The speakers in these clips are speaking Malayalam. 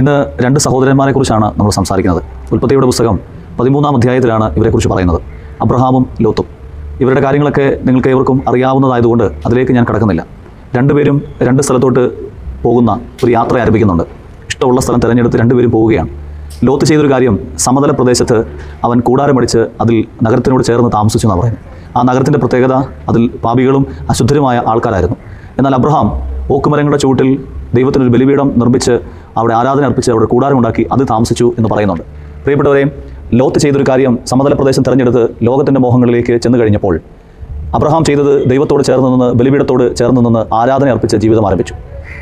ഇന്ന് രണ്ട് സഹോദരന്മാരെക്കുറിച്ചാണ് നമ്മൾ സംസാരിക്കുന്നത്. ഉൽപ്പത്തിയുടെ പുസ്തകം 13-ാം അധ്യായത്തിലാണ് ഇവരെക്കുറിച്ച് പറയുന്നത്. അബ്രഹാമും ലോത്തും. ഇവരുടെ കാര്യങ്ങളൊക്കെ നിങ്ങൾക്ക് ഏവർക്കും അറിയാവുന്നതായതുകൊണ്ട് അതിലേക്ക് ഞാൻ കടക്കുന്നില്ല. രണ്ടുപേരും രണ്ട് സ്ഥലത്തോട്ട് പോകുന്ന ഒരു യാത്ര ആരംഭിക്കുന്നുണ്ട്. ഇഷ്ടമുള്ള സ്ഥലം തിരഞ്ഞെടുത്ത് രണ്ടുപേരും പോവുകയാണ്. ലോത്ത് ചെയ്തൊരു കാര്യം, സമതല പ്രദേശത്ത് അവൻ കൂടാരമടിച്ച് അതിൽ നഗരത്തിനോട് ചേർന്ന് താമസിച്ചു എന്നാണ് പറയുന്നത്. ആ നഗരത്തിൻ്റെ പ്രത്യേകത അതിൽ പാപികളും അശുദ്ധരുമായ ആൾക്കാരായിരുന്നു. എന്നാൽ അബ്രഹാം ഓക്കുമരങ്ങളുടെ ചുവട്ടിൽ ദൈവത്തിനൊരു ബലിപീഠം നിർമ്മിച്ച് അവിടെ ആരാധന അർപ്പിച്ച് അവിടെ കൂടാരമുണ്ടാക്കി അത് താമസിച്ചു എന്ന് പറയുന്നുണ്ട്. പ്രിയപ്പെട്ടവരെ, ലോത്ത് ചെയ്തൊരു കാര്യം, സമതല പ്രദേശം തിരഞ്ഞെടുത്ത് ലോകത്തിൻ്റെ മോഹങ്ങളിലേക്ക് ചെന്ന് കഴിഞ്ഞപ്പോൾ അബ്രഹാം ചെയ്തത് ദൈവത്തോട് ചേർന്ന് നിന്ന്, ബലിപീഠത്തോട് ചേർന്ന് നിന്ന് ആരാധന അർപ്പിച്ച് ജീവിതം ആരംഭിച്ചു.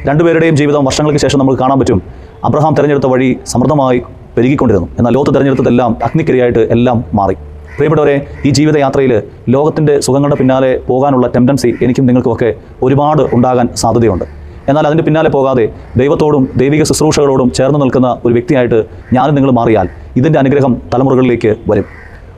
രണ്ടുപേരുടെയും ജീവിതം വർഷങ്ങൾക്ക് ശേഷം നമുക്ക് കാണാൻ പറ്റും. അബ്രഹാം തിരഞ്ഞെടുത്ത വഴി സമൃദ്ധമായി പെരുകിക്കൊണ്ടിരുന്നു. എന്നാൽ ലോത്ത് തിരഞ്ഞെടുത്തതെല്ലാം അഗ്നിക്കിരയായിട്ട് എല്ലാം മാറി. പ്രിയപ്പെട്ടവരെ, ഈ ജീവിതയാത്രയിൽ ലോകത്തിൻ്റെ സുഖങ്ങളുടെ പിന്നാലെ പോകാനുള്ള ടെൻഡൻസി എനിക്കും നിങ്ങൾക്കുമൊക്കെ ഒരുപാട് ഉണ്ടാകാൻ സാധ്യതയുണ്ട്. എന്നാൽ അതിൻ്റെ പിന്നാലെ പോകാതെ ദൈവത്തോടും ദൈവിക ശുശ്രൂഷകളോടും ചേർന്ന് നിൽക്കുന്ന ഒരു വ്യക്തിയായിട്ട് ഞാനും നിങ്ങൾ മാറിയാൽ ഇതിൻ്റെ അനുഗ്രഹം തലമുറകളിലേക്ക് വരും.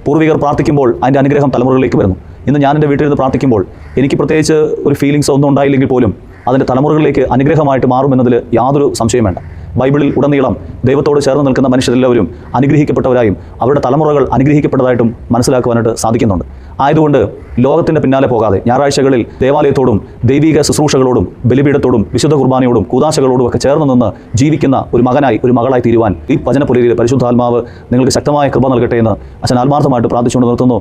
പൂർവികർ പ്രാർത്ഥിക്കുമ്പോൾ അതിൻ്റെ അനുഗ്രഹം തലമുറകളിലേക്ക് വരുന്നു. ഇന്ന് ഞാൻ എൻ്റെ വീട്ടിൽ നിന്ന് പ്രാർത്ഥിക്കുമ്പോൾ എനിക്ക് പ്രത്യേകിച്ച് ഒരു ഫീലിങ്സ് ഒന്നും ഉണ്ടായില്ലെങ്കിൽ പോലും അതിൻ്റെ തലമുറകളിലേക്ക് അനുഗ്രഹമായിട്ട് മാറുമെന്നതിൽ യാതൊരു സംശയം വേണ്ട. ബൈബിളിൽ ഉടനീളം ദൈവത്തോട് ചേർന്ന് നിൽക്കുന്ന മനുഷ്യരെല്ലാവരും അനുഗ്രഹിക്കപ്പെട്ടവരായും അവരുടെ തലമുറകൾ അനുഗ്രഹിക്കപ്പെട്ടതായിട്ടും മനസ്സിലാക്കുവാനായിട്ട് സാധിക്കുന്നുണ്ട്. ആയതുകൊണ്ട് ലോകത്തിൻ്റെ പിന്നാലെ പോകാതെ ഞായറാഴ്ചകളിൽ ദേവാലയത്തോടും ദൈവിക ശുശ്രൂഷകളോടും ബലിപീഠത്തോടും വിശുദ്ധ കുർബാനയോടും കൂദാശകളോടും ഒക്കെ ചേർന്ന് നിന്ന് ജീവിക്കുന്ന ഒരു മകനായി, ഒരു മകളായി തീരുവാൻ ഈ വചനപുലരിയിൽ പരിശുദ്ധാത്മാവ് നിങ്ങൾക്ക് ശക്തമായ കൃപ നൽകട്ടെ എന്ന് അച്ഛൻ ആത്മാർത്ഥമായിട്ട് പ്രാർത്ഥിച്ചുകൊണ്ട് നിർത്തുന്നു.